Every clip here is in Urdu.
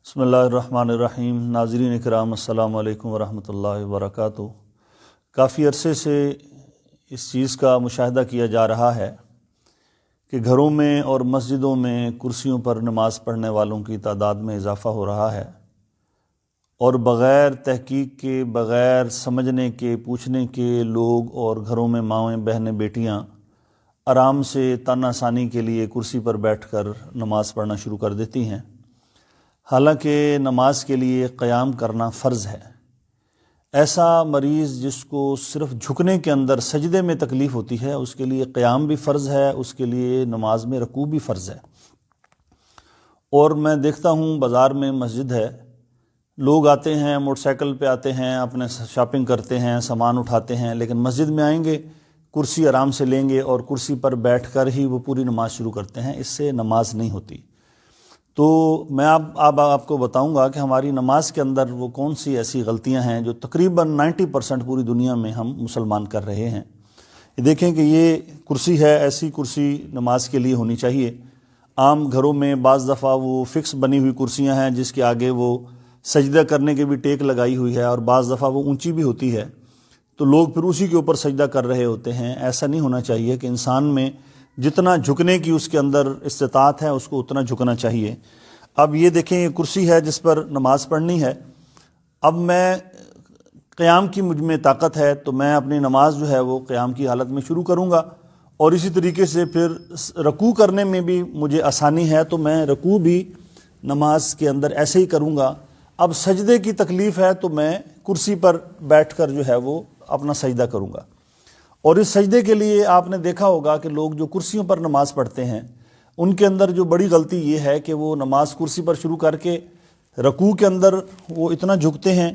بسم اللہ الرحمن الرحیم۔ ناظرین اکرام، السلام علیکم ورحمۃ اللہ وبرکاتہ۔ کافی عرصے سے اس چیز کا مشاہدہ کیا جا رہا ہے کہ گھروں میں اور مسجدوں میں کرسیوں پر نماز پڑھنے والوں کی تعداد میں اضافہ ہو رہا ہے، اور بغیر تحقیق کے، بغیر سمجھنے کے، پوچھنے کے لوگ اور گھروں میں مائیں بہنیں بیٹیاں آرام سے تن آسانی کے لیے کرسی پر بیٹھ کر نماز پڑھنا شروع کر دیتی ہیں، حالانکہ نماز کے لیے قیام کرنا فرض ہے۔ ایسا مریض جس کو صرف جھکنے کے اندر سجدے میں تکلیف ہوتی ہے، اس کے لیے قیام بھی فرض ہے، اس کے لیے نماز میں رکوع بھی فرض ہے۔ اور میں دیکھتا ہوں بازار میں مسجد ہے، لوگ آتے ہیں، موٹر سائیکل پہ آتے ہیں، اپنے شاپنگ کرتے ہیں، سامان اٹھاتے ہیں، لیکن مسجد میں آئیں گے، کرسی آرام سے لیں گے اور کرسی پر بیٹھ کر ہی وہ پوری نماز شروع کرتے ہیں۔ اس سے نماز نہیں ہوتی۔ تو میں آپ کو بتاؤں گا کہ ہماری نماز کے اندر وہ کون سی ایسی غلطیاں ہیں جو تقریباً 90% پوری دنیا میں ہم مسلمان کر رہے ہیں۔ دیکھیں کہ یہ کرسی ہے، ایسی کرسی نماز کے لیے ہونی چاہیے۔ عام گھروں میں بعض دفعہ وہ فکس بنی ہوئی کرسیاں ہیں جس کے آگے وہ سجدہ کرنے کے بھی ٹیک لگائی ہوئی ہے، اور بعض دفعہ وہ اونچی بھی ہوتی ہے، تو لوگ پھر اسی کے اوپر سجدہ کر رہے ہوتے ہیں۔ ایسا نہیں ہونا چاہیے کہ انسان میں جتنا جھکنے کی اس کے اندر استطاعت ہے اس کو اتنا جھکنا چاہیے۔ اب یہ دیکھیں، یہ کرسی ہے جس پر نماز پڑھنی ہے۔ اب میں قیام کی مجھ میں طاقت ہے تو میں اپنی نماز جو ہے وہ قیام کی حالت میں شروع کروں گا، اور اسی طریقے سے پھر رکوع کرنے میں بھی مجھے آسانی ہے تو میں رکوع بھی نماز کے اندر ایسے ہی کروں گا۔ اب سجدے کی تکلیف ہے تو میں کرسی پر بیٹھ کر جو ہے وہ اپنا سجدہ کروں گا۔ اور اس سجدے کے لیے آپ نے دیکھا ہوگا کہ لوگ جو کرسیوں پر نماز پڑھتے ہیں ان کے اندر جو بڑی غلطی یہ ہے کہ وہ نماز کرسی پر شروع کر کے رکوع کے اندر وہ اتنا جھکتے ہیں،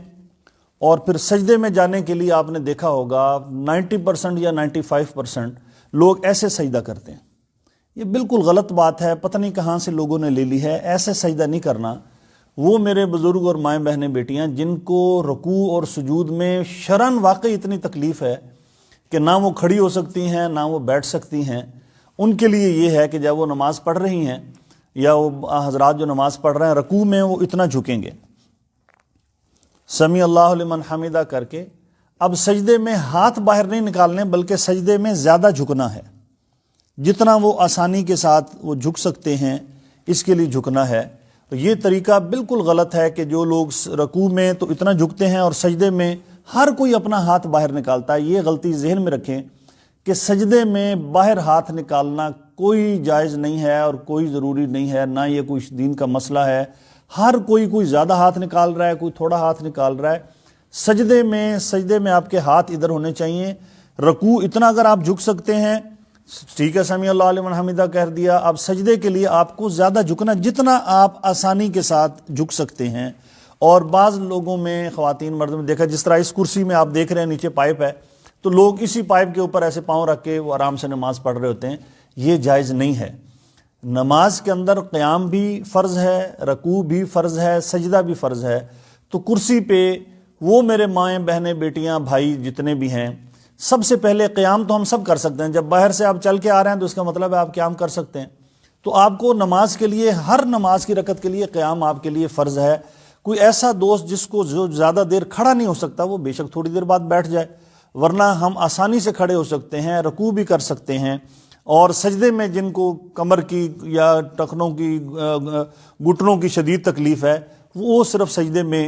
اور پھر سجدے میں جانے کے لیے آپ نے دیکھا ہوگا 90% یا 95% لوگ ایسے سجدہ کرتے ہیں۔ یہ بالکل غلط بات ہے، پتہ نہیں کہاں سے لوگوں نے لے لی ہے۔ ایسے سجدہ نہیں کرنا۔ وہ میرے بزرگ اور مائیں بہنیں بیٹیاں جن کو رکوع اور سجود میں شرعاً واقعی اتنی تکلیف ہے کہ نہ وہ کھڑی ہو سکتی ہیں نہ وہ بیٹھ سکتی ہیں، ان کے لیے یہ ہے کہ جب وہ نماز پڑھ رہی ہیں یا وہ حضرات جو نماز پڑھ رہے ہیں رکوع میں وہ اتنا جھکیں گے، سمیع اللہ لمن حمیدہ کر کے۔ اب سجدے میں ہاتھ باہر نہیں نکالنے، بلکہ سجدے میں زیادہ جھکنا ہے، جتنا وہ آسانی کے ساتھ وہ جھک سکتے ہیں اس کے لیے جھکنا ہے۔ یہ طریقہ بالکل غلط ہے کہ جو لوگ رکوع میں تو اتنا جھکتے ہیں اور سجدے میں ہر کوئی اپنا ہاتھ باہر نکالتا ہے۔ یہ غلطی ذہن میں رکھیں کہ سجدے میں باہر ہاتھ نکالنا کوئی جائز نہیں ہے اور کوئی ضروری نہیں ہے، نہ یہ کوئی دین کا مسئلہ ہے۔ ہر کوئی زیادہ ہاتھ نکال رہا ہے، کوئی تھوڑا ہاتھ نکال رہا ہے۔ سجدے میں آپ کے ہاتھ ادھر ہونے چاہیے۔ رکوع اتنا اگر آپ جھک سکتے ہیں ٹھیک ہے، سمیع اللہ لمن حمیدہ کہہ دیا۔ اب سجدے کے لیے آپ کو زیادہ جھکنا، جتنا آپ آسانی کے ساتھ جھک سکتے ہیں۔ اور بعض لوگوں میں، خواتین مرد میں دیکھا، جس طرح اس کرسی میں آپ دیکھ رہے ہیں نیچے پائپ ہے، تو لوگ اسی پائپ کے اوپر ایسے پاؤں رکھ کے وہ آرام سے نماز پڑھ رہے ہوتے ہیں۔ یہ جائز نہیں ہے۔ نماز کے اندر قیام بھی فرض ہے، رکوع بھی فرض ہے، سجدہ بھی فرض ہے۔ تو کرسی پہ وہ میرے مائیں بہنیں بیٹیاں بھائی جتنے بھی ہیں، سب سے پہلے قیام تو ہم سب کر سکتے ہیں۔ جب باہر سے آپ چل کے آ رہے ہیں تو اس کا مطلب ہے آپ قیام کر سکتے ہیں۔ تو آپ کو نماز کے لیے، ہر نماز کی رکعت کے لیے قیام آپ کے لیے فرض ہے۔ کوئی ایسا دوست جس کو جو زیادہ دیر کھڑا نہیں ہو سکتا وہ بے شک تھوڑی دیر بعد بیٹھ جائے، ورنہ ہم آسانی سے کھڑے ہو سکتے ہیں، رکوع بھی کر سکتے ہیں۔ اور سجدے میں جن کو کمر کی یا ٹخنوں کی، گھٹنوں کی شدید تکلیف ہے، وہ صرف سجدے میں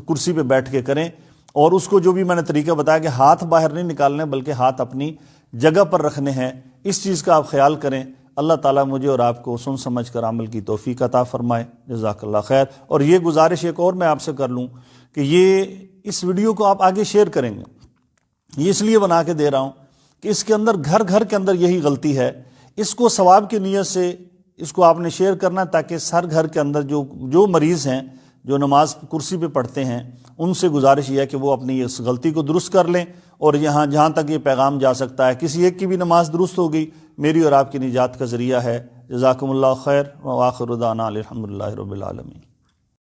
کرسی پہ بیٹھ کے کریں۔ اور اس کو جو بھی میں نے طریقہ بتایا کہ ہاتھ باہر نہیں نکالنے بلکہ ہاتھ اپنی جگہ پر رکھنے ہیں، اس چیز کا آپ خیال کریں۔ اللہ تعالیٰ مجھے اور آپ کو سن سمجھ کر عمل کی توفیق عطا فرمائے۔ جزاک اللہ خیر۔ اور یہ گزارش ایک اور میں آپ سے کر لوں کہ اس ویڈیو کو آپ آگے شیئر کریں گے۔ یہ اس لیے بنا کے دے رہا ہوں کہ اس کے اندر گھر گھر کے اندر یہی غلطی ہے۔ اس کو ثواب کی نیت سے اس کو آپ نے شیئر کرنا تاکہ ہر گھر کے اندر جو مریض ہیں، جو نماز کرسی پہ پڑھتے ہیں، ان سے گزارش یہ ہے کہ وہ اپنی اس غلطی کو درست کر لیں۔ اور جہاں تک یہ پیغام جا سکتا ہے، کسی ایک کی بھی نماز درست ہوگی میری اور آپ کی نجات کا ذریعہ ہے۔ جزاکم اللہ خیر، وآخر دعوانا الحمد للہ رب العالمین۔